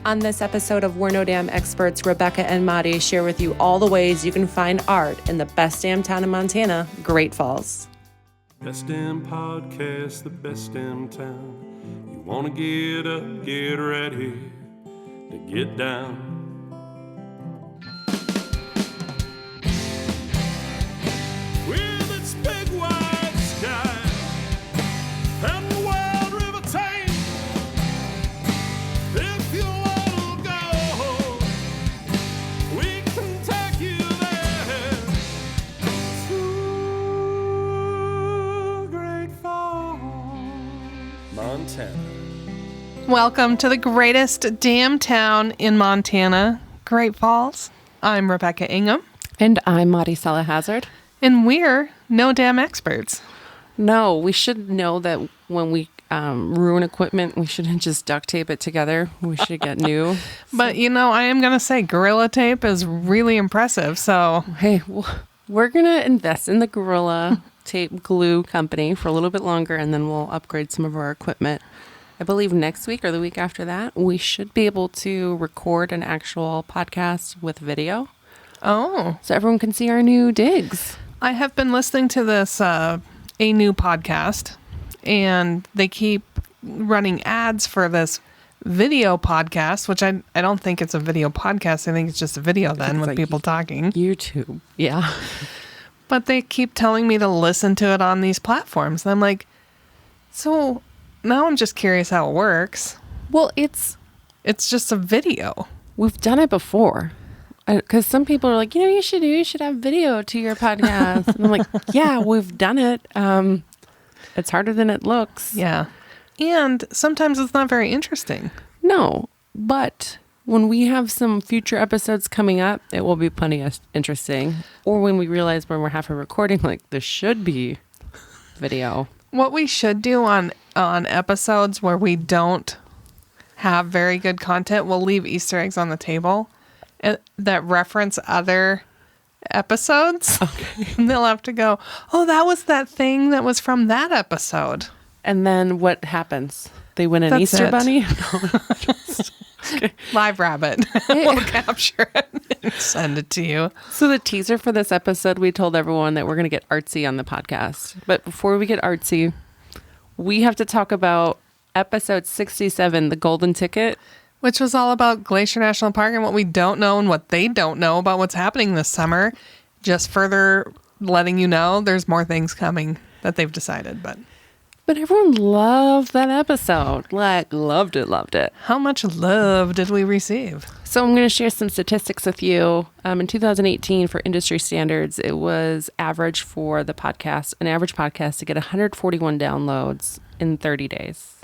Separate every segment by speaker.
Speaker 1: On this episode of We're No Damn Experts, Rebecca and Madi share with you all the ways you can find art in the best damn town in Montana, Great Falls.
Speaker 2: Best damn podcast, the best damn town. You wanna get up, get ready to get down. With its big wide sky and the wild river Tame. If you wanna go, we can take you there to Great Falls, Montana.
Speaker 3: Welcome to the greatest damn town in Montana, Great Falls. I'm Rebecca Ingham.
Speaker 1: And I'm Madi Salahazard.
Speaker 3: And we're no damn experts.
Speaker 1: No, we should know that when we ruin equipment, we shouldn't just duct tape it together. We should get new.
Speaker 3: But, you know, I am going to say Gorilla Tape is really impressive. So,
Speaker 1: Hey, we're going to invest in the Gorilla Tape Glue Company for a little bit longer, and then we'll upgrade some of our equipment. I believe next week or the week after that, we should be able to record an actual podcast with video.
Speaker 3: oh,
Speaker 1: So everyone can see our new digs.
Speaker 3: I have been listening to this, A New podcast, and they keep running ads for this video podcast, which I don't think it's a video podcast. I think it's just a video then with
Speaker 1: like
Speaker 3: people talking.
Speaker 1: YouTube. Yeah.
Speaker 3: But they keep telling me to listen to it on these platforms. And I'm like, so now I'm just curious how it works.
Speaker 1: Well,
Speaker 3: It's just a video.
Speaker 1: we've done it before. Because some people are like, you should have video to your podcast. And I'm like, yeah, we've done it. It's harder than it looks.
Speaker 3: Yeah. And sometimes it's not very interesting.
Speaker 1: No, but when we have some future episodes coming up, it will be plenty interesting. Or when we realize when we're halfway recording, like, this should be video.
Speaker 3: What we should do on episodes where we don't have very good content, we'll leave Easter eggs on the table that reference other episodes. Okay. And they'll have to go, oh, that was that thing that was from that episode.
Speaker 1: And then what happens? They win an
Speaker 3: That's
Speaker 1: Easter
Speaker 3: it.
Speaker 1: bunny?
Speaker 3: Live rabbit. We'll capture it and send it to you.
Speaker 1: So the teaser for this episode, we told everyone that we're going to get artsy on the podcast. But before we get artsy, we have to talk about episode 67, The Golden Ticket.
Speaker 3: Which was all about Glacier National Park and what we don't know and what they don't know about what's happening this summer. Just further letting you know there's more things coming that they've decided. But
Speaker 1: Everyone loved that episode. Like, loved it.
Speaker 3: how much love did we receive?
Speaker 1: So I'm going to share some statistics with you. In 2018, for industry standards, it was average for the podcast, an average podcast to get 141 downloads in 30 days.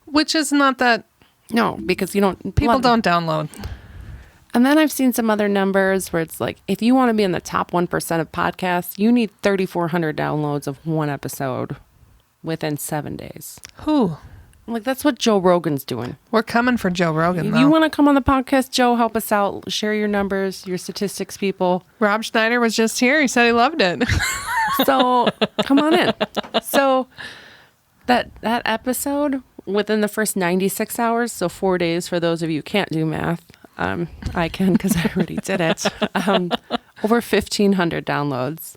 Speaker 3: Which is not that
Speaker 1: No, because you don't...
Speaker 3: people don't download.
Speaker 1: And then I've seen some other numbers where it's like, if you want to be in the top 1% of podcasts, you need 3,400 downloads of one episode within 7 days.
Speaker 3: Who?
Speaker 1: I'm like, that's what Joe Rogan's doing.
Speaker 3: We're coming for Joe Rogan,
Speaker 1: If
Speaker 3: though.
Speaker 1: you want to come on the podcast, Joe, help us out. Share your numbers, your statistics, people.
Speaker 3: Rob Schneider was just here. He said he loved it.
Speaker 1: So come on in. So that episode, within the first 96 hours, so 4 days for those of you who can't do math, I can because I already did it, over 1,500 downloads.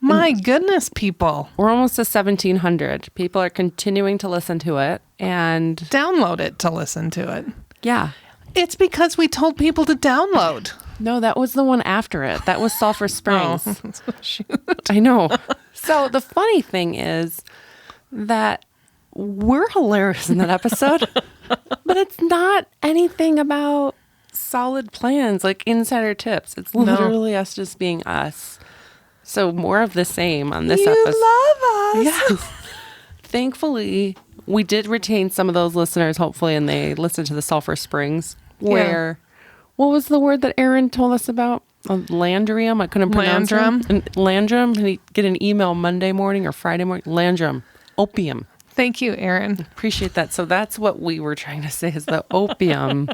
Speaker 3: My goodness, people.
Speaker 1: We're almost to 1,700. People are continuing to listen to it. And
Speaker 3: Download it to listen to it.
Speaker 1: yeah.
Speaker 3: It's because we told people to download.
Speaker 1: No, that was the one after it. That was Sulphur Springs.
Speaker 3: Oh, shoot.
Speaker 1: I know. So the funny thing is that we're hilarious in that episode, but it's not anything about solid plans, like insider tips. It's literally us just being us. So more of the same on this episode.
Speaker 3: You love us.
Speaker 1: Yes. Thankfully, we did retain some of those listeners, hopefully, and they listened to the Sulphur Springs, where, what was the word that Aaron told us about? Landrium. I couldn't pronounce it. Landrum. And he'd get an email Monday morning or Friday morning. Landrum. Opium.
Speaker 3: Thank you, Aaron.
Speaker 1: Appreciate that. So that's what we were trying to say is the opium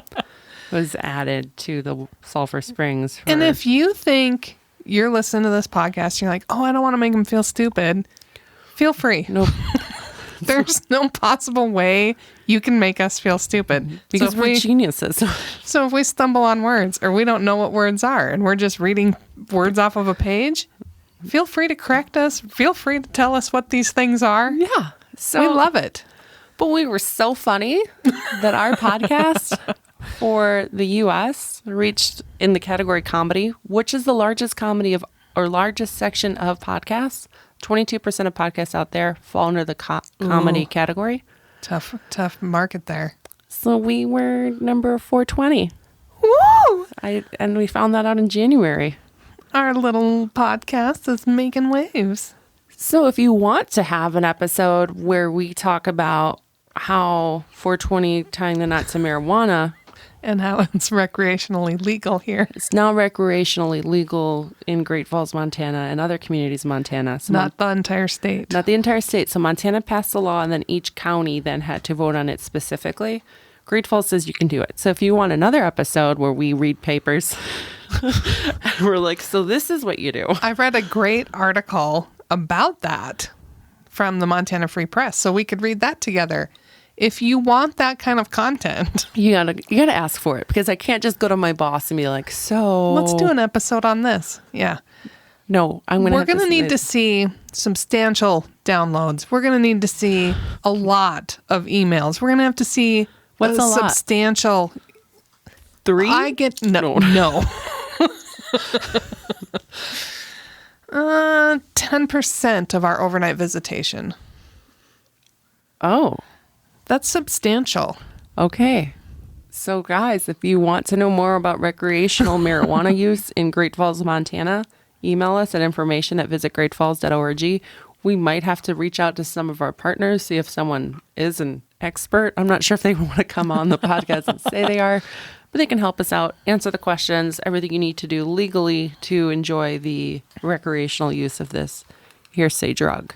Speaker 1: was added to the Sulphur Springs.
Speaker 3: And if you think you're listening to this podcast, you're like, oh, I don't want to make them feel stupid. Feel free.
Speaker 1: Nope.
Speaker 3: There's no possible way you can make us feel stupid.
Speaker 1: Because
Speaker 3: so if
Speaker 1: we're geniuses.
Speaker 3: So if we stumble on words or we don't know what words are and we're just reading words off of a page, feel free to correct us. Feel free to tell us what these things are.
Speaker 1: Yeah. So
Speaker 3: We love it.
Speaker 1: But we were so funny that our podcast for the U.S. reached in the category comedy, which is the largest largest section of podcasts. 22% of podcasts out there fall under the comedy category.
Speaker 3: Tough market there.
Speaker 1: So we were number 420.
Speaker 3: Woo!
Speaker 1: And we found that out in January.
Speaker 3: Our little podcast is making waves.
Speaker 1: So if you want to have an episode where we talk about how 420 tying the knot to marijuana,
Speaker 3: And how it's recreationally legal here.
Speaker 1: it's now recreationally legal in Great Falls, Montana, and other communities in Montana. So
Speaker 3: Not the entire state.
Speaker 1: not the entire state. So Montana passed the law, and then each county then had to vote on it specifically. Great Falls says you can do it. So if you want another episode where we read papers, and we're like, so this is what you do.
Speaker 3: I read a great article about that from the Montana Free Press, so we could read that together. If you want that kind of content,
Speaker 1: You gotta ask for it, because I can't just go to my boss and be like, so
Speaker 3: let's do an episode on this. Yeah.
Speaker 1: No, I'm gonna.
Speaker 3: We're going to need to see substantial downloads. We're going to need to see a lot of emails. We're going to have to see
Speaker 1: What's a lot?
Speaker 3: substantial.
Speaker 1: 3.
Speaker 3: I get no. 10% of our overnight visitation.
Speaker 1: Oh,
Speaker 3: That's substantial.
Speaker 1: okay. So guys, if you want to know more about recreational marijuana use in Great Falls, Montana, email us at information@visitgreatfalls.org. We might have to reach out to some of our partners, see if someone is an expert. I'm not sure if they want to come on the podcast and say they are, but they can help us out, answer the questions, everything you need to do legally to enjoy the recreational use of this hearsay drug.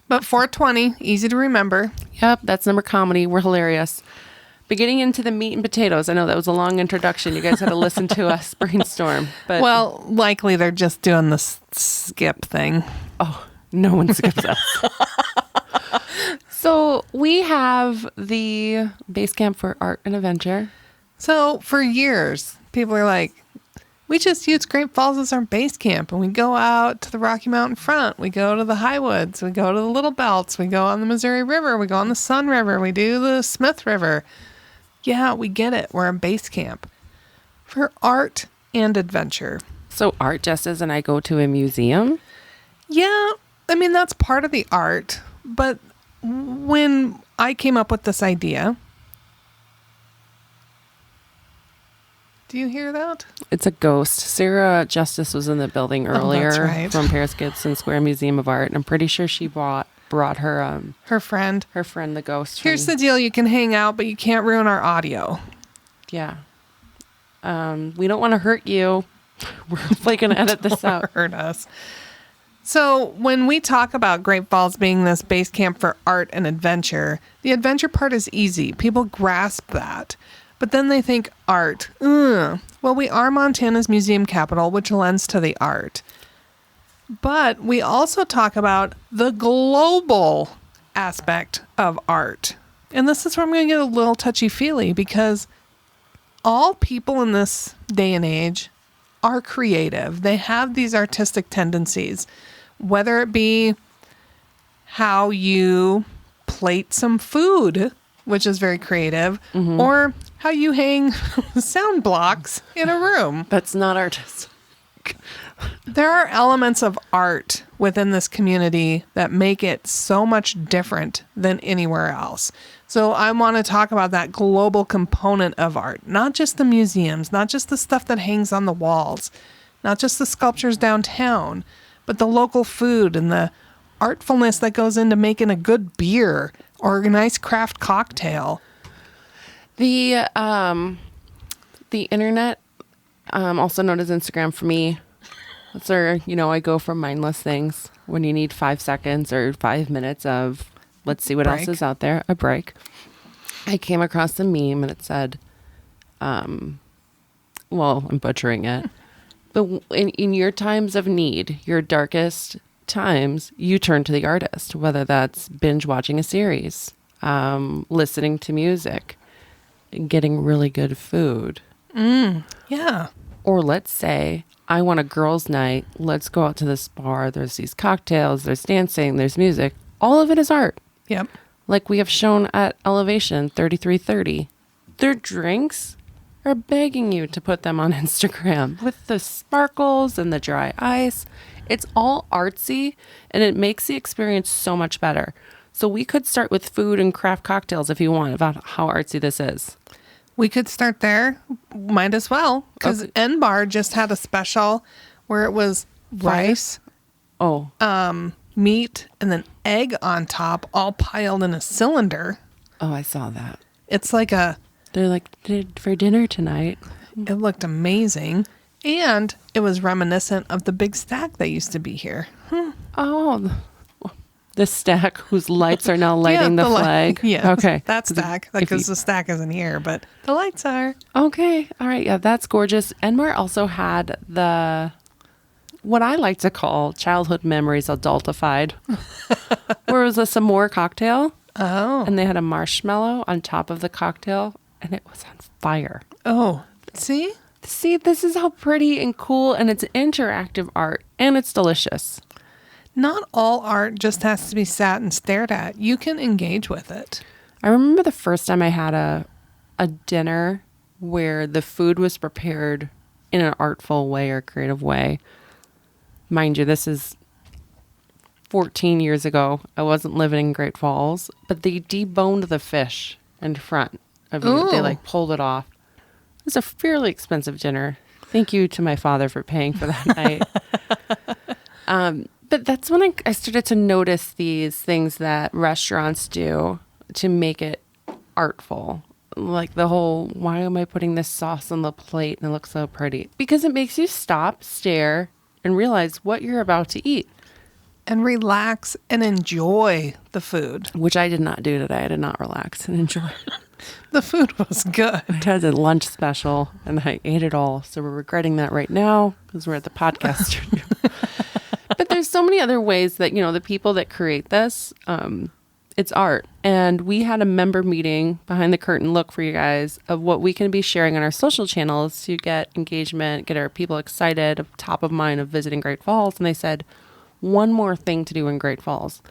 Speaker 3: But 420, easy to remember.
Speaker 1: Yep, that's number comedy. We're hilarious. But getting into the meat and potatoes, I know that was a long introduction. You guys had to listen to us brainstorm. But
Speaker 3: Well, likely they're just doing the skip thing.
Speaker 1: oh, no one skips us. So we have the base camp for art and adventure.
Speaker 3: So for years, people are like, we just use Great Falls as our base camp, and we go out to the Rocky Mountain front. We go to the Highwoods. We go to the Little Belts. We go on the Missouri River. We go on the Sun River. We do the Smith River. Yeah, we get it. We're a base camp for art and adventure.
Speaker 1: So Art Justice and I go to a museum.
Speaker 3: Yeah, I mean, that's part of the art. But when I came up with this idea, do you hear that?
Speaker 1: It's a ghost. Sarah Justice was in the building earlier
Speaker 3: that's right.
Speaker 1: from Paris Gibson Square Museum of Art. And I'm pretty sure she brought her
Speaker 3: Her friend.
Speaker 1: her friend, the ghost.
Speaker 3: Here's the deal. You can hang out, but you can't ruin our audio.
Speaker 1: Yeah. We don't want to hurt you. We're like going to edit this out.
Speaker 3: Hurt us. So when we talk about Great Falls being this base camp for art and adventure, the adventure part is easy. People grasp that. But then they think art. Well, we are Montana's museum capital, which lends to the art. But we also talk about the global aspect of art. And this is where I'm going to get a little touchy-feely, because all people in this day and age are creative. They have these artistic tendencies, whether it be how you plate some food, which is very creative, or how you hang sound blocks in a room.
Speaker 1: That's not artistic.
Speaker 3: There are elements of art within this community that make it so much different than anywhere else. So I want to talk about that global component of art, not just the museums, not just the stuff that hangs on the walls, not just the sculptures downtown, but the local food and the artfulness that goes into making a good beer or a nice craft cocktail.
Speaker 1: The internet, also known as Instagram for me, that's where, I go from mindless things when you need 5 seconds or 5 minutes of, let's see what else
Speaker 3: Break.
Speaker 1: is out there, a break. I came across a meme and it said, I'm butchering it, but in your times of need, your darkest times you turn to the artist, whether that's binge watching a series, listening to music, getting really good food.
Speaker 3: Yeah.
Speaker 1: Or let's say I want a girls' night. Let's go out to this bar. There's these cocktails, there's dancing, there's music. All of it is art.
Speaker 3: Yep.
Speaker 1: Like we have shown at Elevation 3330. Their drinks are begging you to put them on Instagram with the sparkles and the dry ice. It's all artsy and it makes the experience so much better. So we could start with food and craft cocktails if you want about how artsy this is.
Speaker 3: We could start there. Might as well. Because
Speaker 1: Okay.
Speaker 3: N Bar just had a special where it was rice,
Speaker 1: Oh,
Speaker 3: meat, and then egg on top, all piled in a cylinder.
Speaker 1: I saw that.
Speaker 3: It's like
Speaker 1: They're like, for dinner tonight.
Speaker 3: it looked amazing. And it was reminiscent of the big stack that used to be here.
Speaker 1: Oh, the stack whose lights are now lighting the flag.
Speaker 3: Yeah.
Speaker 1: Okay.
Speaker 3: That stack.
Speaker 1: If
Speaker 3: Because
Speaker 1: you-
Speaker 3: the stack isn't here, but the lights are.
Speaker 1: Okay. All right. Yeah, that's gorgeous. Enmar also had what I like to call childhood memories adultified, where it was a s'more cocktail
Speaker 3: Oh.
Speaker 1: and they had a marshmallow on top of the cocktail and it was on fire.
Speaker 3: Oh. See?
Speaker 1: See, this is how pretty and cool, and it's interactive art and it's delicious.
Speaker 3: Not all art just has to be sat and stared at. You can engage with it.
Speaker 1: I remember the first time I had a dinner where the food was prepared in an artful way or creative way. Mind you, this is 14 years ago. I wasn't living in Great Falls, but they deboned the fish in front of you. They
Speaker 3: Ooh.
Speaker 1: like pulled it off. It was a fairly expensive dinner. Thank you to my father for paying for that night. But that's when I started to notice these things that restaurants do to make it artful. Like the whole, why am I putting this sauce on the plate and it looks so pretty? Because it makes you stop, stare, and realize what you're about to eat,
Speaker 3: And relax and enjoy the food.
Speaker 1: which I did not do today. I did not relax and enjoy.
Speaker 3: The food was good.
Speaker 1: I had a lunch special and I ate it all. So we're regretting that right now because we're at the podcast studio. But there's so many other ways that, the people that create this, it's art. And we had a member meeting behind the curtain look for you guys of what we can be sharing on our social channels to get engagement, get our people excited, top of mind of visiting Great Falls. And they said, one more thing to do in Great Falls.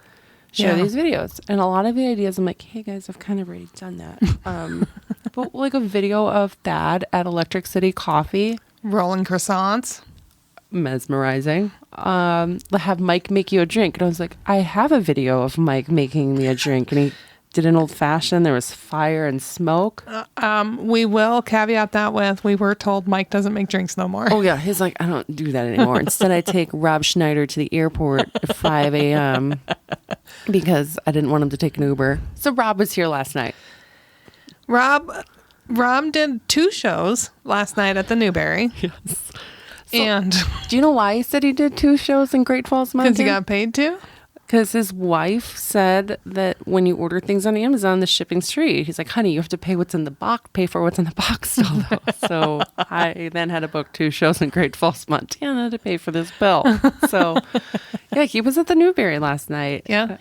Speaker 1: Share
Speaker 3: Yeah.
Speaker 1: these videos. And a lot of the ideas, I'm like, hey guys, I've kind of already done that. But like a video of Thad at Electric City Coffee,
Speaker 3: Rolling croissants.
Speaker 1: mesmerizing. Have Mike make you a drink. And I was like, I have a video of Mike making me a drink. And he did an old fashioned. There was fire and smoke.
Speaker 3: We will caveat that with, we were told Mike doesn't make drinks no more.
Speaker 1: Oh yeah. He's like, I don't do that anymore. Instead, I take Rob Schneider to the airport at 5 a.m. because I didn't want him to take an Uber. So Rob was here last night.
Speaker 3: Rob did 2 shows last night at the Newberry.
Speaker 1: Yes.
Speaker 3: And
Speaker 1: Do you know why he said he did 2 shows in Great Falls, Montana?
Speaker 3: because he got paid to?
Speaker 1: Because his wife said that when you order things on Amazon, the shipping's free. He's like, honey, you have to pay what's in the box, pay for what's in the box still, though. So I then had to book 2 shows in Great Falls, Montana to pay for this bill. So yeah, he was at the Newberry last night.
Speaker 3: Yeah.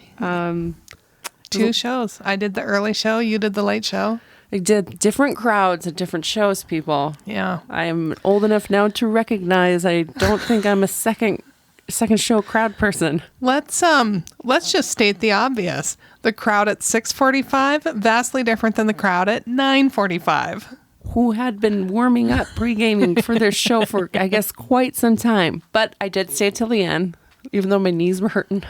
Speaker 3: 2 shows. I did the early show. You did the late show.
Speaker 1: I did different crowds at different shows, people.
Speaker 3: Yeah.
Speaker 1: I am old enough now to recognize I don't think I'm a second show crowd person.
Speaker 3: Let's just state the obvious. The crowd at 6:45 vastly different than the crowd at 9:45.
Speaker 1: Who had been warming up pre-gaming for their show for, I guess, quite some time. But I did stay till the end, even though my knees were hurting.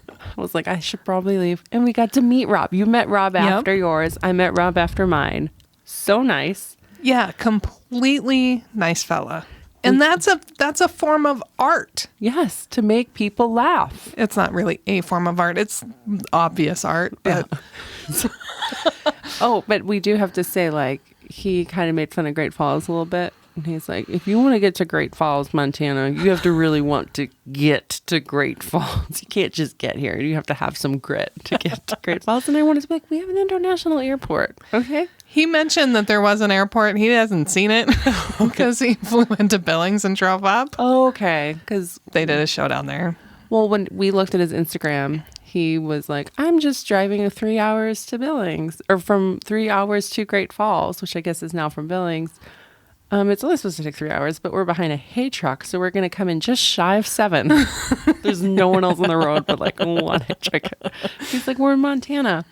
Speaker 1: I was like, I should probably leave. And we got to meet Rob. You met Rob after yours. I met Rob after mine. So nice.
Speaker 3: Yeah, completely nice fella. And that's a form of art.
Speaker 1: Yes, to make people laugh.
Speaker 3: It's not really a form of art. It's obvious art, but
Speaker 1: Oh, but we do have to say, like, he kind of made fun of Great Falls a little bit. And he's like, if you want to get to Great Falls, Montana, you have to really want to get to Great Falls. You can't just get here. You have to have some grit to get to Great Falls. And I wanted to be like, we have an international airport. Okay.
Speaker 3: he mentioned that there was an airport. He hasn't seen it because he flew into Billings and drove up.
Speaker 1: Okay. Because
Speaker 3: They did a show down there.
Speaker 1: Well, when we looked at his Instagram, he was like, I'm just driving 3 hours to Billings, or from 3 hours to Great Falls, which I guess is now from Billings. It's only supposed to take 3 hours, but we're behind a hay truck, so we're going to come in just shy of 7. There's no one else on the road but like one hay truck. He's like, we're in Montana.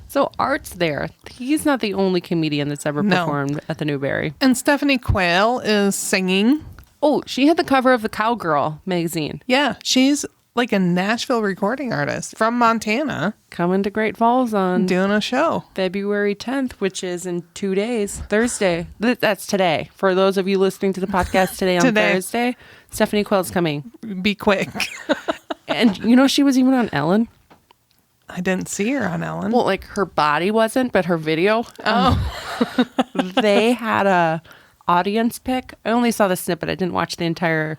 Speaker 1: So Art's there. He's not the only comedian that's ever performed at the Newberry.
Speaker 3: And Stephanie Quayle is singing.
Speaker 1: Oh, she had the cover of the Cowgirl magazine.
Speaker 3: Yeah, she's like a Nashville recording artist from Montana.
Speaker 1: Coming to Great Falls on
Speaker 3: Doing a show.
Speaker 1: February 10th, which is in 2 days, Thursday. That's today. For those of you listening to the podcast today on Thursday, Stephanie Quayle's coming.
Speaker 3: Be quick.
Speaker 1: And you know, she was even on Ellen.
Speaker 3: I didn't see her on Ellen.
Speaker 1: Well, like her body wasn't, but her video.
Speaker 3: Oh.
Speaker 1: They had a audience pick. I only saw the snippet. I didn't watch the entire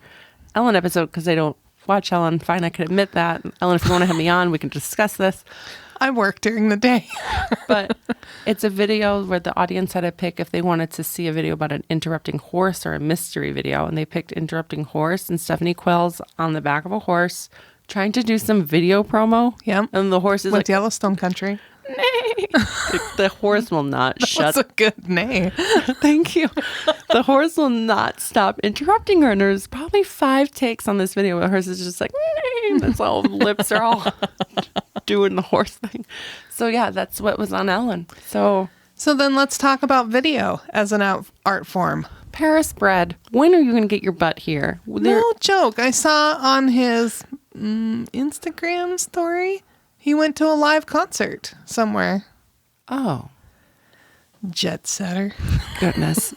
Speaker 1: Ellen episode because I don't watch Ellen. Fine, I can admit that. Ellen, if you want to have me on, we can discuss this.
Speaker 3: I work during the day.
Speaker 1: But it's a video where the audience had to pick if they wanted to see a video about an interrupting horse or a mystery video. And they picked interrupting horse, and Stephanie Quayle's on the back of a horse trying to do some video promo.
Speaker 3: Yeah.
Speaker 1: And the horse is
Speaker 3: With
Speaker 1: like,
Speaker 3: Yellowstone Country.
Speaker 1: nay. The horse will not shut
Speaker 3: That's a good name.
Speaker 1: Thank you. The horse will not stop interrupting her. And there's probably 5 takes on this video where the horse is just like, nee. That's all, lips are all doing the horse thing. So yeah, that's what was on Ellen. So
Speaker 3: then let's talk about video as an art form.
Speaker 1: Paris Bread, when are you going to get your butt here?
Speaker 3: No joke. I saw on his Instagram story, he went to a live concert somewhere.
Speaker 1: Oh,
Speaker 3: Jet setter.
Speaker 1: goodness.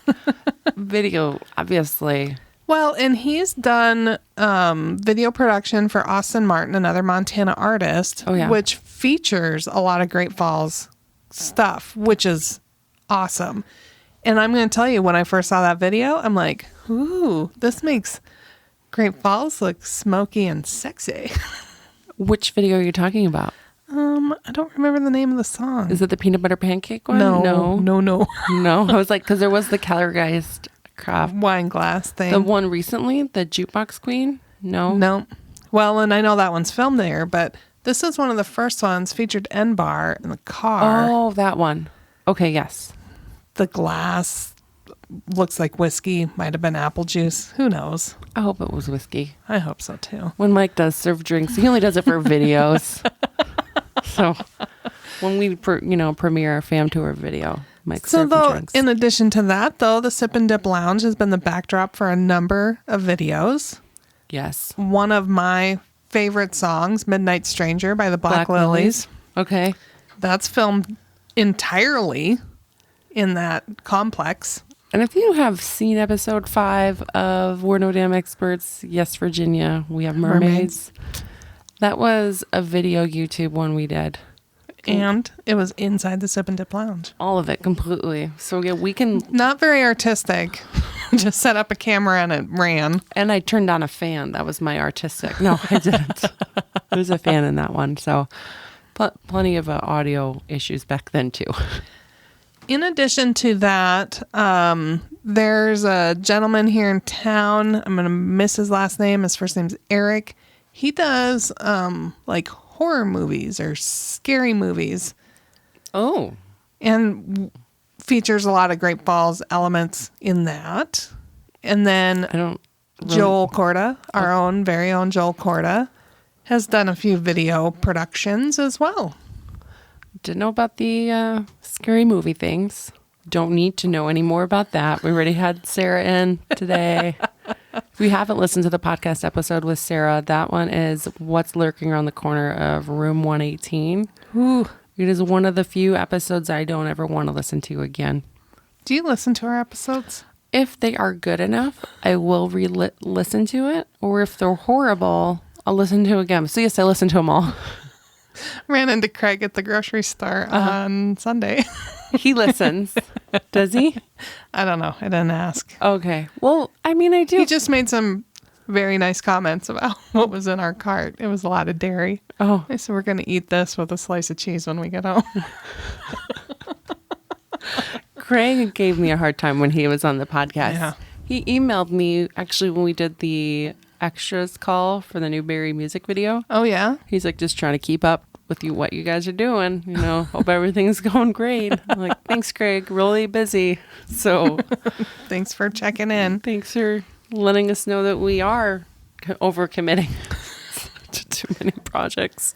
Speaker 1: Video, obviously.
Speaker 3: Well, and he's done video production for Austin Martin, another Montana artist, which features a lot of Great Falls stuff, which is awesome. And I'm going to tell you, when I first saw that video, I'm like, ooh, this makes Great Falls look smoky and sexy.
Speaker 1: Which video are you talking about?
Speaker 3: I don't remember the name of the song.
Speaker 1: Is it the peanut butter pancake one?
Speaker 3: No.
Speaker 1: No. I was like, because there was the Calgarygeist craft
Speaker 3: wine glass thing.
Speaker 1: The one recently, the Jukebox Queen? No.
Speaker 3: Well, and I know that one's filmed there, but this is one of the first ones, featured N-Bar in the car.
Speaker 1: Oh, that one. Okay, yes.
Speaker 3: The glass looks like whiskey, might have been apple juice. Who knows?
Speaker 1: I hope it was whiskey.
Speaker 3: I hope so too.
Speaker 1: When Mike does serve drinks, he only does it for videos. So when we, premiere our fam tour video, Mike's serving drinks.
Speaker 3: In addition to that, though, the Sip and Dip Lounge has been the backdrop for a number of videos.
Speaker 1: Yes.
Speaker 3: One of my favorite songs, Midnight Stranger by the Black Lilies.
Speaker 1: Okay.
Speaker 3: That's filmed entirely in that complex.
Speaker 1: And if you have seen episode 5 of We're No Damn Experts, Yes, Virginia, We Have Mermaids. That was a video YouTube one we did.
Speaker 3: And it was inside the Sip and Dip Lounge.
Speaker 1: All of it completely. So yeah, we can...
Speaker 3: Not very artistic. Just set up a camera and it ran.
Speaker 1: And I turned on a fan. That was my artistic. No, I didn't. There's a fan in that one. So plenty of audio issues back then too.
Speaker 3: In addition to that, there's a gentleman here in town. I'm going to miss his last name. His first name's Eric. He does like horror movies or scary movies.
Speaker 1: Oh.
Speaker 3: And features a lot of Great Falls elements in that. And then Joel Corda, our own very own Joel Corda, has done a few video productions as well.
Speaker 1: Didn't know about the scary movie things. Don't need to know any more about that. We already had Sarah in today. If you haven't listened to the podcast episode with Sarah, that one is What's Lurking Around the Corner of Room 118. Ooh, it is one of the few episodes I don't ever want to listen to again.
Speaker 3: Do you listen to our episodes?
Speaker 1: If they are good enough, I will listen to it. Or if they're horrible, I'll listen to it again. So yes, I listen to them all.
Speaker 3: Ran into Craig at the grocery store on Sunday.
Speaker 1: He listens. Does he?
Speaker 3: I don't know. I didn't ask.
Speaker 1: Okay. Well, I mean, I do.
Speaker 3: He just made some very nice comments about what was in our cart. It was a lot of dairy.
Speaker 1: Oh.
Speaker 3: I said, we're going to eat this with a slice of cheese when we get home.
Speaker 1: Craig gave me a hard time when he was on the podcast.
Speaker 3: Yeah.
Speaker 1: He emailed me, actually, when we did extras call for the Newberry music video.
Speaker 3: Oh, yeah?
Speaker 1: He's like just trying to keep up with what you guys are doing. Hope everything's going great. I'm like, thanks, Greg. Really busy. So
Speaker 3: Thanks for checking in.
Speaker 1: thanks for letting us know that we are overcommitting to too many projects.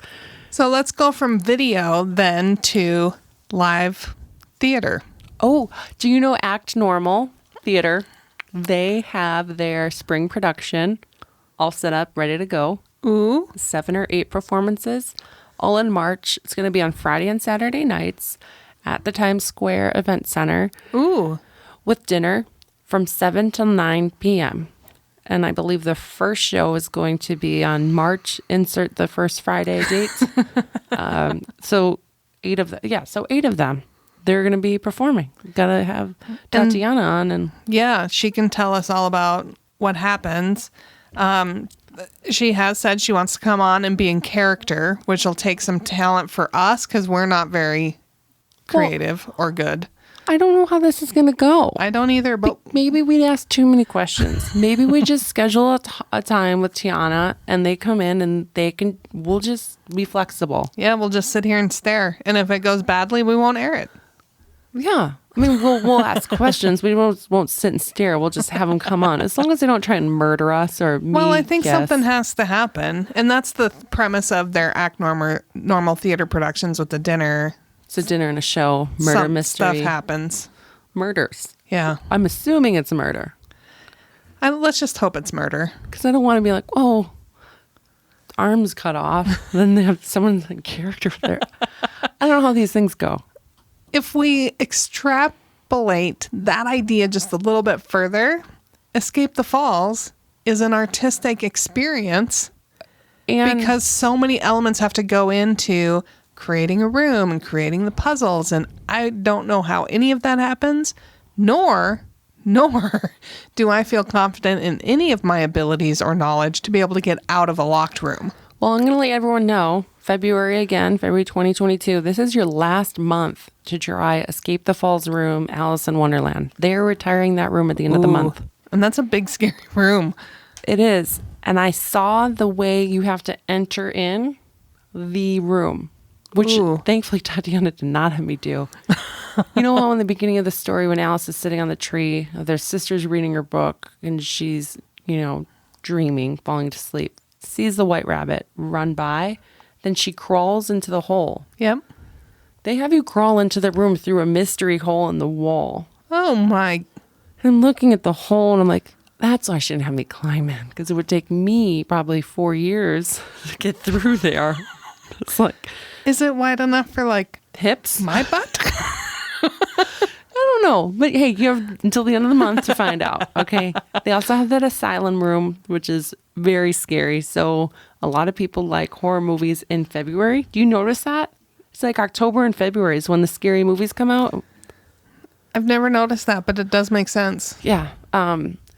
Speaker 3: So let's go from video then to live theater.
Speaker 1: Oh, do you know Act Normal Theater? They have their spring production all set up, ready to go.
Speaker 3: Ooh.
Speaker 1: 7 or 8 performances, all in March. It's going to be on Friday and Saturday nights at the Times Square Event Center
Speaker 3: Ooh.
Speaker 1: with dinner from 7 till 9 p.m. And I believe the first show is going to be on March, insert the first Friday date. So 8 of them. Yeah, so 8 of them. They're going to be performing. Got to have Tatiana on. And
Speaker 3: Yeah, she can tell us all about what happens. She has said she wants to come on and be in character, which will take some talent for us because we're not very creative or good.
Speaker 1: I don't know how this is going to go.
Speaker 3: I don't either, but
Speaker 1: Maybe we ask too many questions. Maybe we just schedule a time with Tiana and they come in and we'll just be flexible.
Speaker 3: yeah, we'll just sit here and stare. And if it goes badly, we won't air it.
Speaker 1: Yeah. I mean, we'll ask questions. We won't sit and stare. We'll just have them come on. As long as they don't try and murder us or
Speaker 3: Well, I think
Speaker 1: guess.
Speaker 3: something has to happen. And that's the premise of their Act Normal theater productions with the dinner.
Speaker 1: It's a dinner and a show. Murder
Speaker 3: Some
Speaker 1: mystery.
Speaker 3: stuff happens.
Speaker 1: Murders.
Speaker 3: Yeah.
Speaker 1: I'm assuming it's murder.
Speaker 3: Let's just hope it's murder.
Speaker 1: Because I don't want to be like, oh, arms cut off. Then they have someone's in character there. I don't know how these things go.
Speaker 3: If we extrapolate that idea just a little bit further, Escape the Falls is an artistic experience
Speaker 1: And
Speaker 3: because so many elements have to go into creating a room and creating the puzzles. And I don't know how any of that happens, nor do I feel confident in any of my abilities or knowledge to be able to get out of a locked room.
Speaker 1: well, I'm going to let everyone know, February 2022, this is your last month to try Escape the Falls room, Alice in Wonderland. They're retiring that room at the end of the month.
Speaker 3: And that's a big, scary room.
Speaker 1: It is. And I saw the way you have to enter in the room, which
Speaker 3: Ooh.
Speaker 1: thankfully Tatiana did not have me do. You know how in the beginning of the story when Alice is sitting on the tree, their sister's reading her book and she's, dreaming, falling to sleep, sees the white rabbit run by, then she crawls into the hole.
Speaker 3: Yep.
Speaker 1: They have you crawl into the room through a mystery hole in the wall.
Speaker 3: Oh my.
Speaker 1: I'm looking at the hole and I'm like, that's why she didn't have me climb in, because it would take me probably 4 years to get through there. It's like
Speaker 3: Is it wide enough for like
Speaker 1: hips.
Speaker 3: my butt?
Speaker 1: I don't know. But hey, you have until the end of the month to find out. Okay. They also have that asylum room, which is very scary. So a lot of people like horror movies in February. Do you notice that? It's like October and February is when the scary movies come out.
Speaker 3: I've never noticed that, but it does make sense.
Speaker 1: Yeah.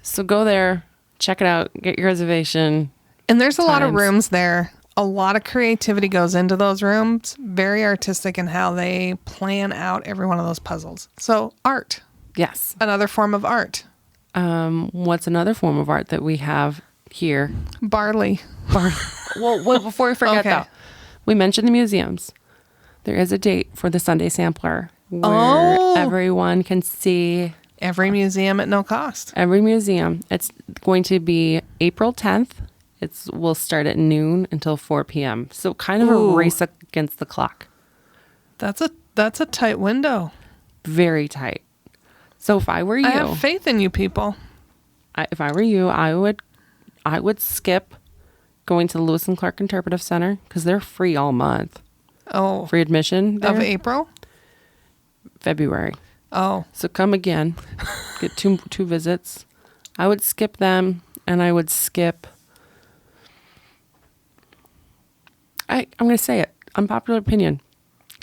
Speaker 1: So go there, check it out, get your reservation.
Speaker 3: And there's a lot of
Speaker 1: Times.
Speaker 3: rooms there. A lot of creativity goes into those rooms. Very artistic in how they plan out every one of those puzzles. So art,
Speaker 1: Yes.
Speaker 3: another form of art.
Speaker 1: What's another form of art that we have here?
Speaker 3: Barley.
Speaker 1: Well, before we forget
Speaker 3: Okay.
Speaker 1: though, we mentioned the museums. There is a date for the Sunday Sampler where
Speaker 3: Oh.
Speaker 1: everyone can see
Speaker 3: Every museum at no cost.
Speaker 1: every museum. It's going to be April 10th. We'll start at noon until 4 p.m. So kind of
Speaker 3: Ooh.
Speaker 1: a race against the clock.
Speaker 3: That's a tight window.
Speaker 1: Very tight. So if I were you,
Speaker 3: I have faith in you people.
Speaker 1: if I were you, I would skip going to the Lewis and Clark Interpretive Center because they're free all month.
Speaker 3: Oh,
Speaker 1: Free admission
Speaker 3: of
Speaker 1: there,
Speaker 3: April?
Speaker 1: February.
Speaker 3: Oh,
Speaker 1: So come again, get two visits. I would skip them, and I would skip. I'm going to say it. Unpopular opinion.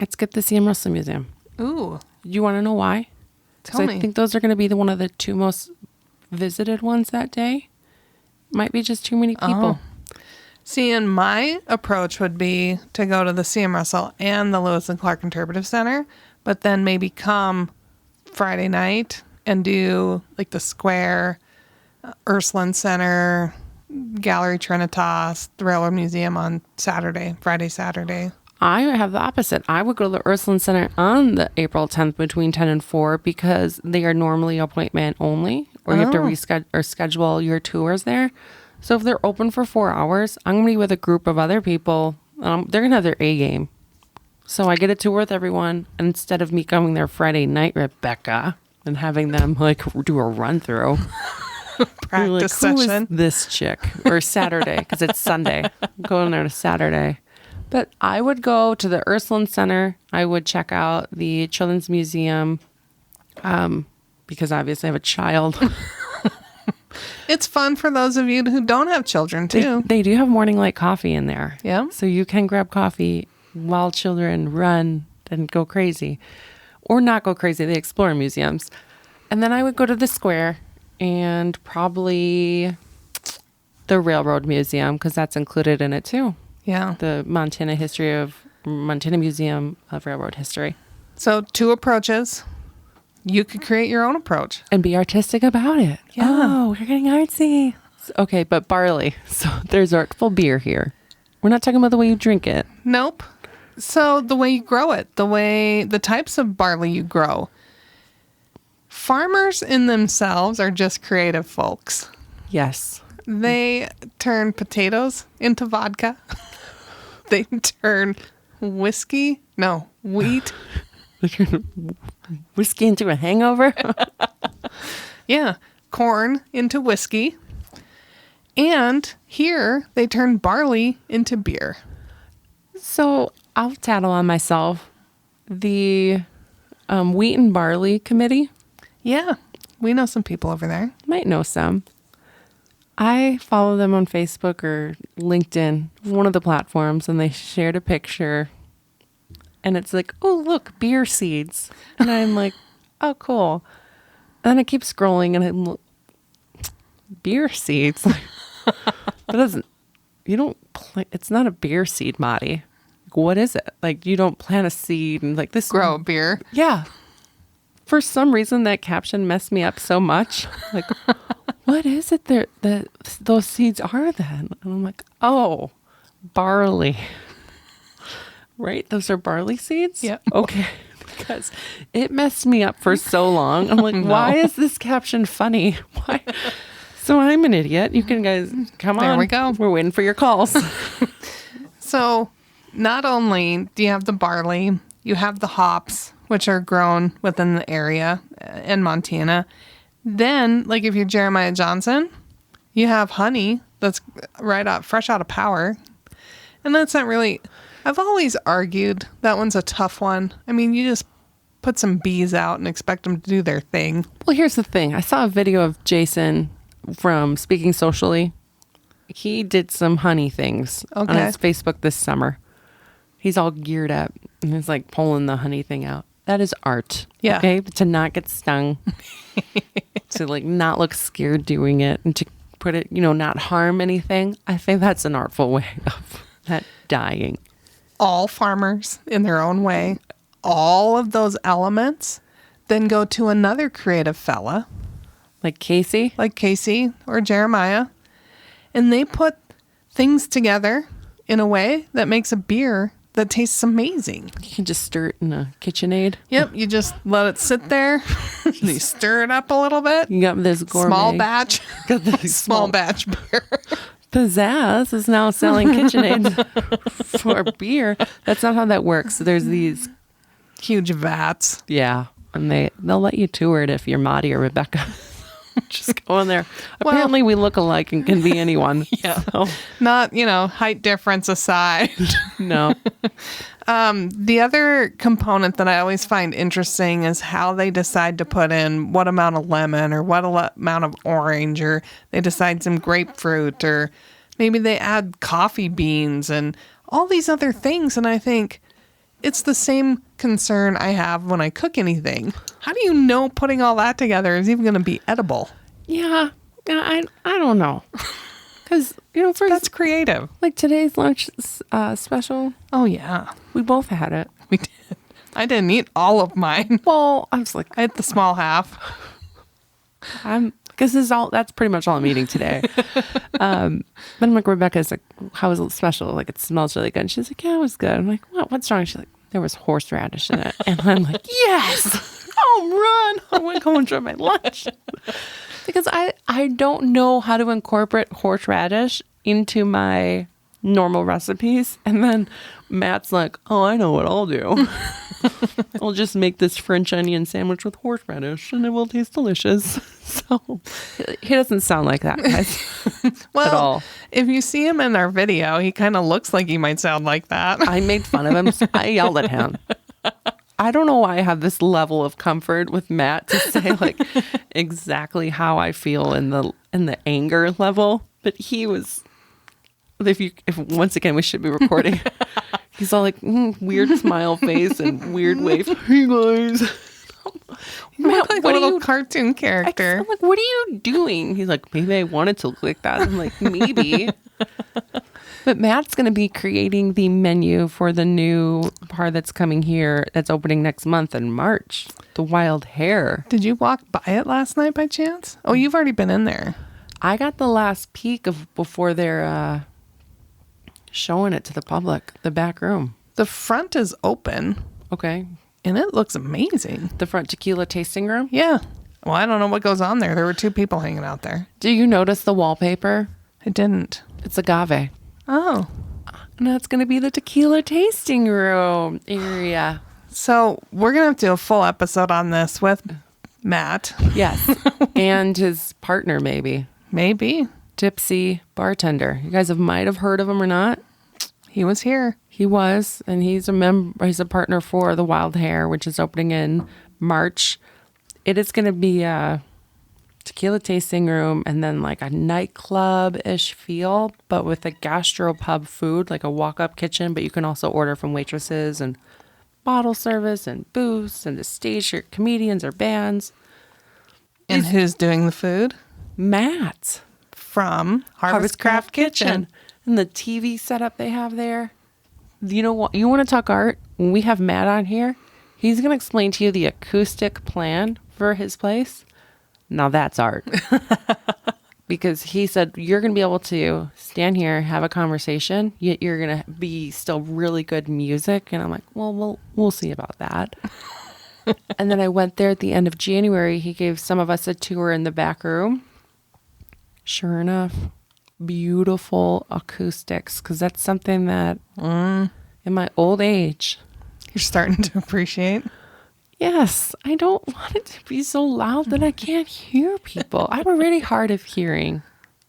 Speaker 1: I'd skip the CM Russell Museum.
Speaker 3: ooh.
Speaker 1: You want to know why?
Speaker 3: Tell
Speaker 1: I
Speaker 3: me.
Speaker 1: think those are going to be one of the 2 most visited ones that day. Might be just too many people.
Speaker 3: See, and my approach would be to go to the CM Russell and the Lewis and Clark Interpretive Center, but then maybe come Friday night and do like the Square, Ursuline Center, Gallery Trinitas, the Railroad Museum on Friday, Saturday.
Speaker 1: I have the opposite. I would go to the Ursuline Center on the April 10th between 10 and 4 because they are normally appointment only, or you have to reschedule or schedule your tours there. So if they're open for 4 hours, I'm going to be with a group of other people. They're going to have their A game. So I get a tour with everyone. And instead of me coming there Friday night, Rebecca, and having them like do a run through.
Speaker 3: Practice
Speaker 1: Who is
Speaker 3: session.
Speaker 1: this chick? Or Saturday, because it's Sunday. I'm going there to Saturday. But I would go to the Ursuline Center. I would check out the Children's Museum because obviously I have a child.
Speaker 3: It's fun for those of you who don't have children, too.
Speaker 1: They do have morning light coffee in there.
Speaker 3: Yeah.
Speaker 1: So you can grab coffee while children run and go crazy. Or not go crazy. They explore museums. And then I would go to the square and probably the Railroad Museum because that's included in it too.
Speaker 3: Yeah.
Speaker 1: The Montana Museum of Railroad History.
Speaker 3: So 2 approaches. You could create your own approach.
Speaker 1: And be artistic about it.
Speaker 3: Yeah.
Speaker 1: Oh, we're getting artsy. Okay, but barley. So there's artful beer here. We're not talking about the way you drink it.
Speaker 3: Nope. So the way you grow it, the types of barley you grow. Farmers in themselves are just creative folks.
Speaker 1: Yes.
Speaker 3: They turn potatoes into vodka. They turn wheat.
Speaker 1: Whiskey into a hangover.
Speaker 3: Yeah. Corn into whiskey. And here they turn barley into beer.
Speaker 1: So I'll tattle on myself. The Wheat and Barley Committee,
Speaker 3: Yeah. We know some people over there.
Speaker 1: might know some. I follow them on Facebook or LinkedIn, one of the platforms, and they shared a picture. And it's like, oh, look, beer seeds. And I'm like, oh, cool. And then I keep scrolling and I'm like, beer seeds? That doesn't, you don't, it's not a beer seed, Maddie. Like, what is it? Like, you don't plant a seed and like this.
Speaker 3: Grow beer.
Speaker 1: Yeah. For some reason, that caption messed me up so much. Like, what is it that those seeds are then? And I'm like, oh, barley. Right? Those are barley seeds?
Speaker 3: Yep.
Speaker 1: Okay. Because it messed me up for so long. I'm like, why is this caption funny? Why? So I'm an idiot. You can guys come on.
Speaker 3: There we go.
Speaker 1: We're waiting for your calls.
Speaker 3: So not only do you have the barley, you have the hops, which are grown within the area in Montana. Then, like if you're Jeremiah Johnson, you have honey that's fresh out of power. And that's not really, I've always argued that one's a tough one. I mean, you just put some bees out and expect them to do their thing.
Speaker 1: Well, here's the thing. I saw a video of Jason from Speaking Socially. He did some honey things on
Speaker 3: Okay.
Speaker 1: his Facebook this summer. He's all geared up and he's like pulling the honey thing out. That is art.
Speaker 3: Yeah.
Speaker 1: Okay. But to not get stung, to like not look scared doing it, and to put it, not harm anything. I think that's an artful way of not dying.
Speaker 3: All farmers in their own way, all of those elements, then go to another creative fella
Speaker 1: Like Casey.
Speaker 3: like Casey or Jeremiah, and they put things together in a way that makes a beer that tastes amazing.
Speaker 1: You can just stir it in a KitchenAid.
Speaker 3: Yep, you just let it sit there. You stir it up a little bit.
Speaker 1: You got this gourmet.
Speaker 3: Small batch.
Speaker 1: Got this
Speaker 3: Small batch beer.
Speaker 1: Pizzazz is now selling KitchenAid for beer. That's not how that works. There's these,
Speaker 3: Huge vats.
Speaker 1: yeah, and they'll let you tour it if you're Maddie or Rebecca. Just go in there.
Speaker 3: Well-
Speaker 1: Apparently, we look alike and can be anyone.
Speaker 3: Yeah.
Speaker 1: So,
Speaker 3: Not, height difference aside.
Speaker 1: no.
Speaker 3: The other component that I always find interesting is how they decide to put in what amount of lemon or what amount of orange, or they decide some grapefruit, or maybe they add coffee beans and all these other things. And I think it's the same concern I have when I cook anything. How do you know putting all that together is even going to be edible?
Speaker 1: Yeah. I don't know. Because, for
Speaker 3: That's creative.
Speaker 1: like today's lunch special,
Speaker 3: Oh, yeah.
Speaker 1: we both had it.
Speaker 3: We did. I didn't eat all of mine.
Speaker 1: Well, I was like,
Speaker 3: I ate the small half.
Speaker 1: I'm Because that's pretty much all I'm eating today. But I'm like, Rebecca's like, how was it special? Like, it smells really good. And she's like, yeah, it was good. I'm like, what's wrong? She's like, there was horseradish in it. And I'm like, yes, home run. I want to go enjoy my lunch. Because I don't know how to incorporate horseradish into my normal recipes. And then Matt's like, oh, I know what I'll do. I'll just make this French onion sandwich with horseradish and it will taste delicious. So he doesn't sound like that, guys.
Speaker 3: Well,
Speaker 1: at all.
Speaker 3: If you see him in our video, he kind of looks like he might sound like that.
Speaker 1: I made fun of him. So I yelled at him. I don't know why I have this level of comfort with Matt to say like exactly how I feel in the anger level, but he was. If once again we should be recording, he's all like weird smile face and weird wave. Hey guys, Matt,
Speaker 3: Like a
Speaker 1: what are
Speaker 3: little
Speaker 1: you?
Speaker 3: cartoon character.
Speaker 1: I'm like, what are you doing? He's like, maybe I wanted to look like that. I'm like, maybe. But Matt's going to be creating the menu for the new bar that's coming here, that's opening next month in March. The Wild Hare.
Speaker 3: Did you walk by it last night by chance? Oh, you've already been in there.
Speaker 1: I got the last peek of before they're showing it to the public, the back room.
Speaker 3: The front is open
Speaker 1: Okay.
Speaker 3: and it looks amazing.
Speaker 1: The front tequila tasting room.
Speaker 3: Yeah. Well, I don't know what goes on there. There were 2 people hanging out there.
Speaker 1: Do you notice the wallpaper?
Speaker 3: I didn't.
Speaker 1: It's agave.
Speaker 3: Oh.
Speaker 1: And that's going to be the tequila tasting room area.
Speaker 3: So we're going to have to do a full episode on this with Matt.
Speaker 1: Yes. And his partner, maybe.
Speaker 3: Maybe.
Speaker 1: Tipsy bartender. You guys might have heard of him or not.
Speaker 3: He was here.
Speaker 1: He was, and he's a partner for the Wild Hare, which is opening in March. It is going to be a tequila tasting room and then like a nightclub-ish feel, but with a gastropub food, like a walk-up kitchen, but you can also order from waitresses and bottle service and booths and the stage your comedians or bands.
Speaker 3: And who's doing the food?
Speaker 1: Matt.
Speaker 3: From
Speaker 1: Harvest Craft Kitchen. And the TV setup they have there. You know what? You want to talk art? When we have Matt on here, he's going to explain to you the acoustic plan for his place. Now that's art. Because he said, you're going to be able to stand here, have a conversation, yet you're going to be still really good music. And I'm like, well, we'll see about that. And then I went there at the end of January. He gave some of us a tour in the back room. Sure enough, beautiful acoustics, because that's something that in my old age,
Speaker 3: You're starting to appreciate.
Speaker 1: yes, I don't want it to be so loud that I can't hear people. I'm already hard of hearing.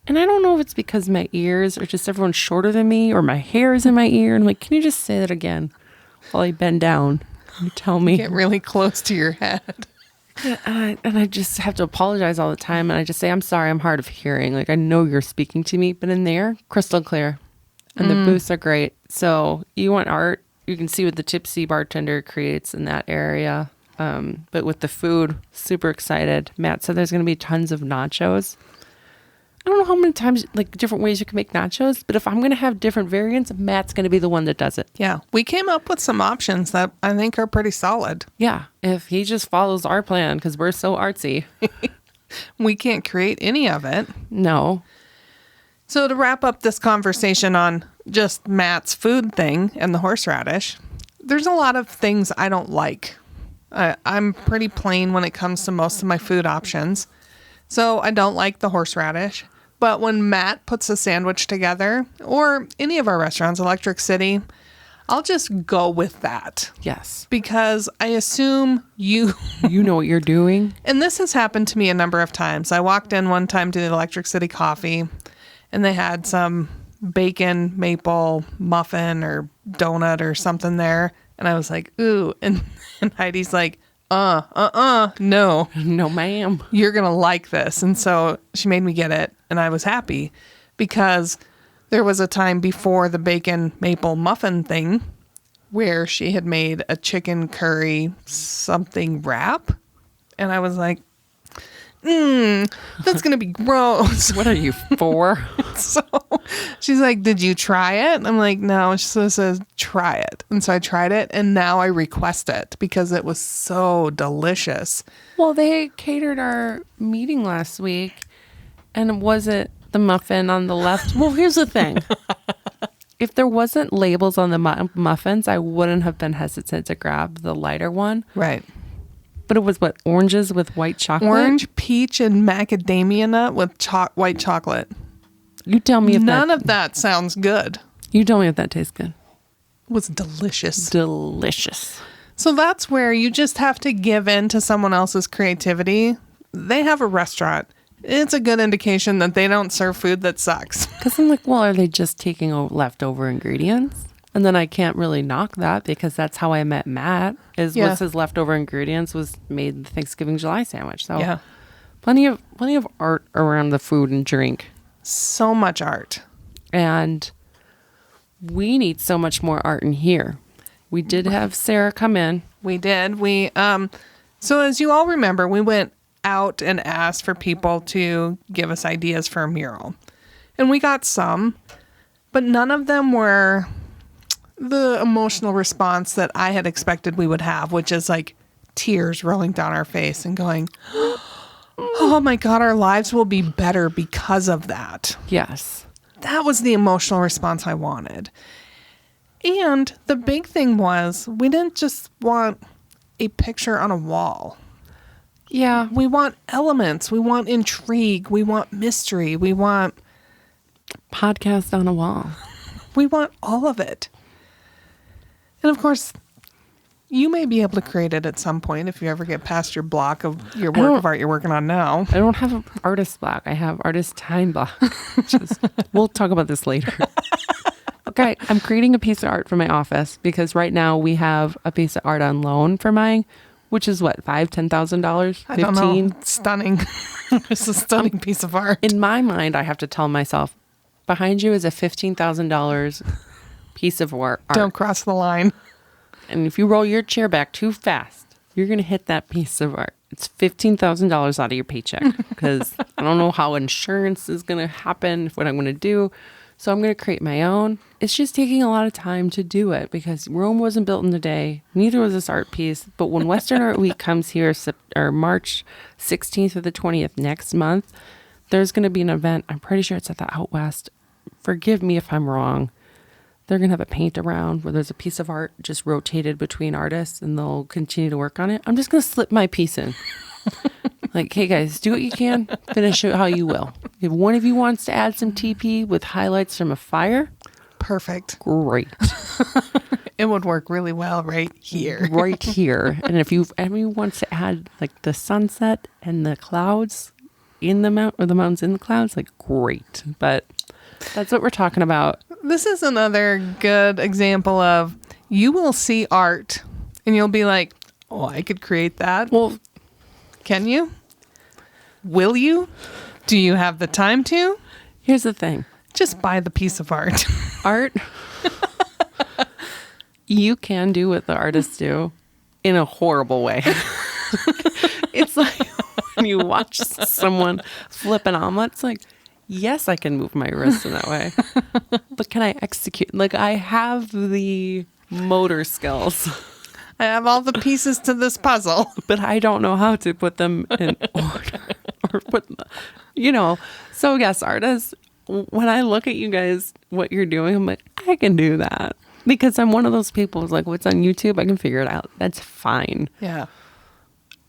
Speaker 1: And I don't know if it's because my ears are just everyone's shorter than me or my hair is in my ear. And I'm like, can you just say that again while I bend down? You tell me.
Speaker 3: Get really close to your head.
Speaker 1: And I just have to apologize all the time. And I just say, I'm sorry, I'm hard of hearing. Like, I know you're speaking to me, but in there, crystal clear. And the booths are great. So you want art, you can see what the Tipsy bartender creates in that area. But with the food, super excited. Matt said there's going to be tons of nachos. I don't know how many times, like different ways you can make nachos, but if I'm going to have different variants, Matt's going to be the one that does it.
Speaker 3: Yeah. We came up with some options that I think are pretty solid.
Speaker 1: Yeah. If he just follows our plan, because we're so artsy.
Speaker 3: We can't create any of it.
Speaker 1: No.
Speaker 3: So to wrap up this conversation on just Matt's food thing and the horseradish, there's a lot of things I don't like. I'm pretty plain when it comes to most of my food options. So I don't like the horseradish. But when Matt puts a sandwich together, or any of our restaurants, Electric City, I'll just go with that.
Speaker 1: Yes.
Speaker 3: Because I assume you...
Speaker 1: You know what you're doing.
Speaker 3: And this has happened to me a number of times. I walked in one time to the Electric City Coffee, and they had some bacon maple muffin or donut or something there. And I was like, ooh. And Heidi's like, no.
Speaker 1: No, ma'am.
Speaker 3: You're going to like this. And so she made me get it. And I was happy because there was a time before the bacon maple muffin thing where she had made a chicken curry something wrap. And I was like, that's going to be gross.
Speaker 1: What are you, 4?
Speaker 3: So she's like, did you try it? I'm like, no. She says, try it. And so I tried it, and now I request it because it was so delicious.
Speaker 1: Well, they catered our meeting last week, and was it the muffin on the left? Well, here's the thing. If there wasn't labels on the muffins, I wouldn't have been hesitant to grab the lighter one.
Speaker 3: Right.
Speaker 1: But it was what? Oranges with white chocolate?
Speaker 3: Orange, peach, and macadamia nut with white chocolate.
Speaker 1: You tell me if
Speaker 3: None of that sounds good.
Speaker 1: You tell me if that tastes good.
Speaker 3: It was delicious.
Speaker 1: Delicious.
Speaker 3: So that's where you just have to give in to someone else's creativity. They have a restaurant. It's a good indication that they don't serve food that sucks.
Speaker 1: Because I'm like, well, are they just taking leftover ingredients? And then I can't really knock that because that's how I met Matt. Was his leftover ingredients was made the Thanksgiving July sandwich. So
Speaker 3: Yeah.
Speaker 1: plenty of art around the food and drink.
Speaker 3: So much art.
Speaker 1: And we need so much more art in here. We did have Sarah come in.
Speaker 3: We did. So as you all remember, we went out and asked for people to give us ideas for a mural. And we got some, but none of them were the emotional response that I had expected we would have, which is like tears rolling down our face and going, oh my God, our lives will be better because of that.
Speaker 1: Yes.
Speaker 3: That was the emotional response I wanted. And the big thing was we didn't just want a picture on a wall.
Speaker 1: Yeah.
Speaker 3: We want elements. We want intrigue. We want mystery. We want
Speaker 1: Podcast on a wall.
Speaker 3: We want all of it. And of course, you may be able to create it at some point if you ever get past your block of your work of art you're working on now.
Speaker 1: I don't have an artist block. I have artist time block. We'll talk about this later. Okay, I'm creating a piece of art for my office because right now we have a piece of art on loan for mine, which is what, $10,000?
Speaker 3: I don't know. Stunning. It's a stunning piece of art.
Speaker 1: In my mind, I have to tell myself, behind you is a $15,000 piece of art.
Speaker 3: Don't cross the line.
Speaker 1: And if you roll your chair back too fast, you're going to hit that piece of art. It's $15,000 out of your paycheck because I don't know how insurance is going to happen, what I'm going to do. So I'm going to create my own. It's just taking a lot of time to do it because Rome wasn't built in a day. Neither was this art piece. But when Western Art Week comes here, or March 16th or the 20th next month, there's going to be an event. I'm pretty sure it's at the Out West. Forgive me if I'm wrong. They're going to have a paint around where there's a piece of art just rotated between artists and they'll continue to work on it. I'm just going to slip my piece in. Like, hey guys, do what you can, finish it how you will. If one of you wants to add some TP with highlights from a fire,
Speaker 3: perfect.
Speaker 1: Great.
Speaker 3: It would work really well right here.
Speaker 1: Right here. And if anyone wants to add like the sunset and the clouds in the mountain, or the mountains in the clouds, like great. But that's what we're talking about.
Speaker 3: This is another good example of you will see art and you'll be like, oh, I could create that.
Speaker 1: Well,
Speaker 3: can you? Will you? Do you have the time to?
Speaker 1: Here's the thing.
Speaker 3: Just buy the piece of art.
Speaker 1: Art, you can do what the artists do in a horrible way. It's like when you watch someone flip an omelet, it's like, yes, I can move my wrist in that way. But can I execute? Like, I have the motor skills.
Speaker 3: I have all the pieces to this puzzle.
Speaker 1: But I don't know how to put them in order. Or So yes, artists, when I look at you guys, what you're doing, I'm like, I can do that. Because I'm one of those people who's like, what's on YouTube, I can figure it out. That's fine.
Speaker 3: Yeah.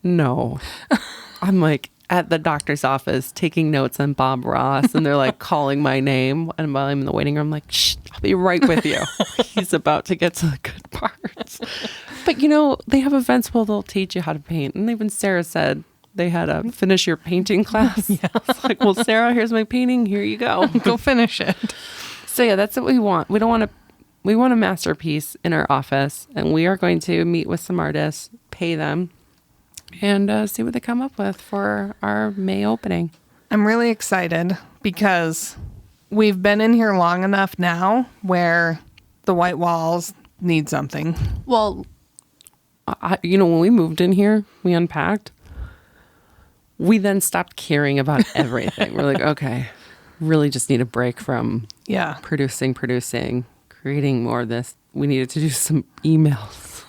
Speaker 1: No. I'm like at the doctor's office taking notes on Bob Ross and they're like calling my name. And while I'm in the waiting room, I'm like, shh, I'll be right with you. He's about to get to the good parts. But they have events where they'll teach you how to paint. And even Sarah said they had a finish your painting class. Yeah. It's like, well, Sarah, here's my painting. Here you go.
Speaker 3: Go finish it.
Speaker 1: So yeah, that's what we want. We want a masterpiece in our office, and we are going to meet with some artists, pay them, and see what they come up with for our May opening.
Speaker 3: I'm really excited because we've been in here long enough now where the white walls need something.
Speaker 1: Well, when we moved in here, we unpacked. we then stopped caring about everything. We're like, okay, really just need a break from
Speaker 3: Yeah.
Speaker 1: producing, creating more of this. We needed to do some emails.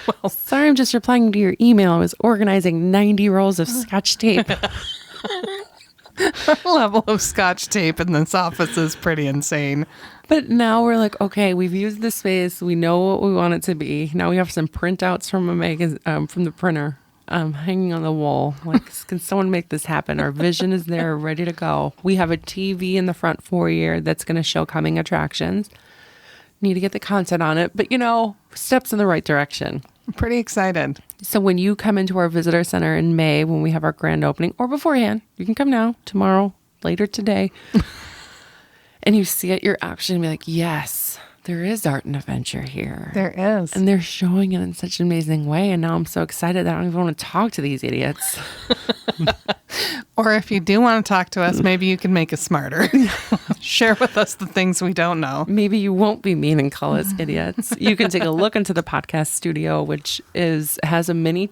Speaker 1: Well, sorry, I'm just replying to your email. I was organizing 90 rolls of Scotch tape.
Speaker 3: Level of Scotch tape in this office is pretty insane.
Speaker 1: But now we're like, okay, we've used the space. We know what we want it to be. Now we have some printouts from a magazine, from the printer, hanging on the wall. Like, can someone make this happen? Our vision is there, ready to go. We have a TV in the front foyer that's going to show coming attractions. Need to get the content on it, but steps in the right direction.
Speaker 3: I'm pretty excited.
Speaker 1: So when you come into our visitor center in May, when we have our grand opening, or beforehand, you can come now, tomorrow, later today, and you see it, you're actually gonna be like, yes, there is art and adventure here.
Speaker 3: There is.
Speaker 1: And they're showing it in such an amazing way. And now I'm so excited that I don't even want to talk to these idiots.
Speaker 3: Or if you do want to talk to us, maybe you can make us smarter. Share with us the things we don't know.
Speaker 1: Maybe you won't be mean and call us idiots. You can take a look into the podcast studio, which has a mini.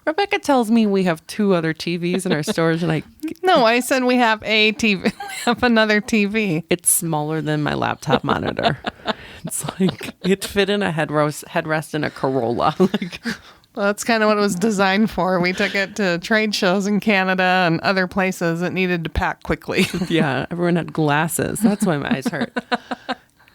Speaker 1: Rebecca tells me we have 2 other TVs in our storage, and
Speaker 3: No, I said we have a TV. We have another TV.
Speaker 1: it's smaller than my laptop monitor. It's like it fit in a headrest in a Corolla.
Speaker 3: Well, that's kind of what it was designed for. We took it to trade shows in Canada and other places. It needed to pack quickly.
Speaker 1: Yeah, everyone had glasses. That's why my eyes hurt.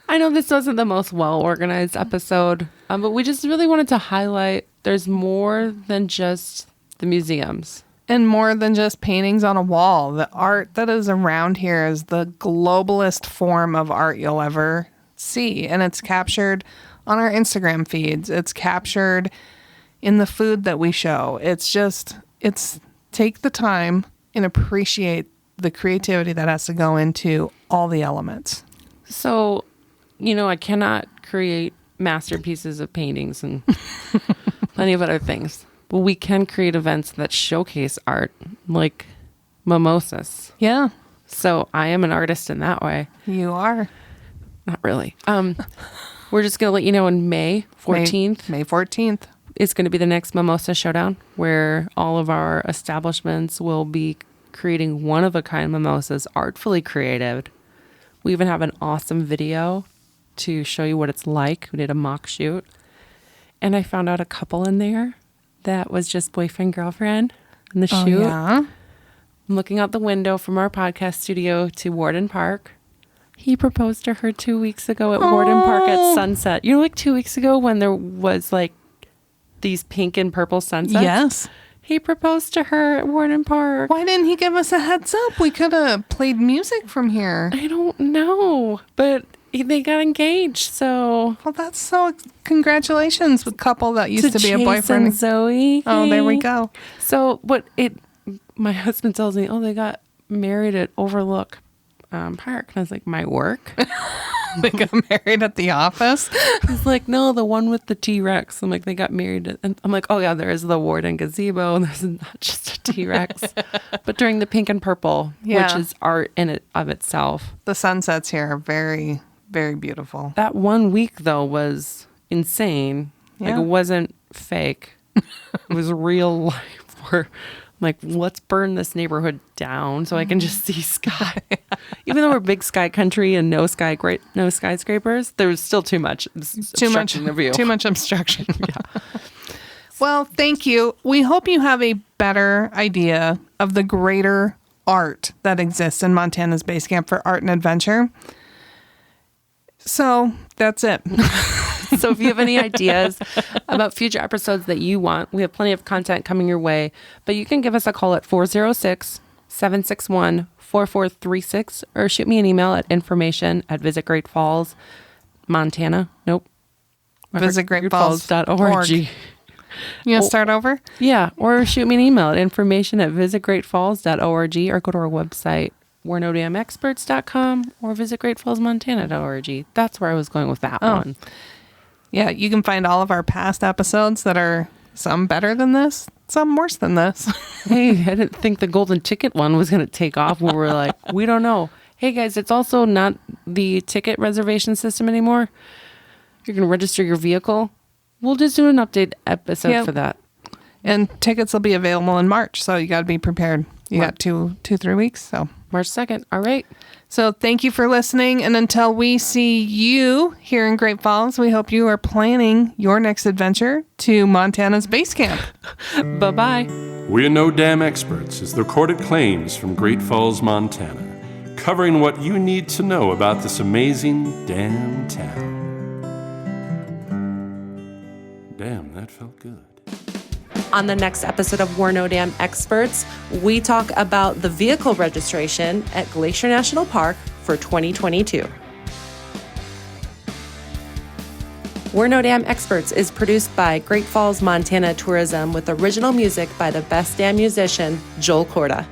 Speaker 1: I know this wasn't the most well-organized episode, but we just really wanted to highlight there's more than just the museums.
Speaker 3: And more than just paintings on a wall. The art that is around here is the globalist form of art you'll ever see. And it's captured on our Instagram feeds. It's captured in the food that we show. It's take the time and appreciate the creativity that has to go into all the elements.
Speaker 1: So, I cannot create masterpieces of paintings and plenty of other things. But we can create events that showcase art, like mimosas.
Speaker 3: Yeah,
Speaker 1: So I am an artist in that way.
Speaker 3: you are.
Speaker 1: Not really. We're just going to let you know in May 14th.
Speaker 3: May 14th.
Speaker 1: Is going to be the next Mimosa Showdown, where all of our establishments will be creating one-of-a-kind mimosas, artfully created. We even have an awesome video to show you what it's like. We did a mock shoot. And I found out a couple in there that was just boyfriend-girlfriend in the shoot.
Speaker 3: Yeah.
Speaker 1: I'm looking out the window from our podcast studio to Warden Park. He proposed to her 2 weeks ago at Warden Park at sunset. 2 weeks ago when there was these pink and purple sunsets?
Speaker 3: Yes.
Speaker 1: He proposed to her at Warden Park.
Speaker 3: Why didn't he give us a heads up? We could have played music from here.
Speaker 1: I don't know, but they got engaged, so...
Speaker 3: Well, that's so... Congratulations with couple that used to be a
Speaker 1: Chase
Speaker 3: boyfriend.
Speaker 1: and Zoe.
Speaker 3: Oh, there we
Speaker 1: Hey.
Speaker 3: go.
Speaker 1: So, my husband tells me, they got married at Overlook Park. And I was like, my work?
Speaker 3: They got married at the office.
Speaker 1: He's like, no, the one with the T-Rex. I'm like, they got married. And I'm like, oh, yeah, there is the Warden gazebo. And there's not just a T-Rex. But during the pink and purple,
Speaker 3: Yeah.
Speaker 1: which is art in it of itself.
Speaker 3: The sunsets here are very, very beautiful.
Speaker 1: That 1 week, though, was insane.
Speaker 3: Yeah.
Speaker 1: It wasn't fake. It was real life. Where I'm like, let's burn this neighborhood down so I can just see sky. Even though we're big sky country and no skyscrapers, there was still too much obstructing the view.
Speaker 3: Too much obstruction. Yeah. Well, thank you. We hope you have a better idea of the greater art that exists in Montana's Base Camp for Art and Adventure. So that's it.
Speaker 1: So if you have any ideas about future episodes that you want, we have plenty of content coming your way. But you can give us a call at 406-761-4436 or shoot me an email at information@visitgreatfalls, Montana. Nope.
Speaker 3: visitgreatfalls.org. You want to start over?
Speaker 1: Yeah, or shoot me an email at information@visitgreatfalls.org or go to our website, we'renodamexperts.com or visitgreatfallsmontana.org. That's where I was going with that one.
Speaker 3: Yeah, you can find all of our past episodes that are some better than this, some worse than this.
Speaker 1: Hey, I didn't think the golden ticket one was going to take off where we're like, we don't know. Hey guys, it's also not the ticket reservation system anymore. You're going to register your vehicle. We'll just do an update episode
Speaker 3: Yep.
Speaker 1: for that.
Speaker 3: And tickets will be available in March, so you got to be prepared. You got 3 weeks. So
Speaker 1: March 2nd. All right.
Speaker 3: So thank you for listening. And until we see you here in Great Falls, we hope you are planning your next adventure to Montana's base camp.
Speaker 1: Bye-bye.
Speaker 2: We're No Dam Experts is the recorded claims from Great Falls, Montana, covering what you need to know about this amazing damn town. Damn, that felt good.
Speaker 1: On the next episode of We're No Dam Experts, we talk about the vehicle registration at Glacier National Park for 2022. We're No Dam Experts is produced by Great Falls, Montana Tourism with original music by the best damn musician, Joel Corda.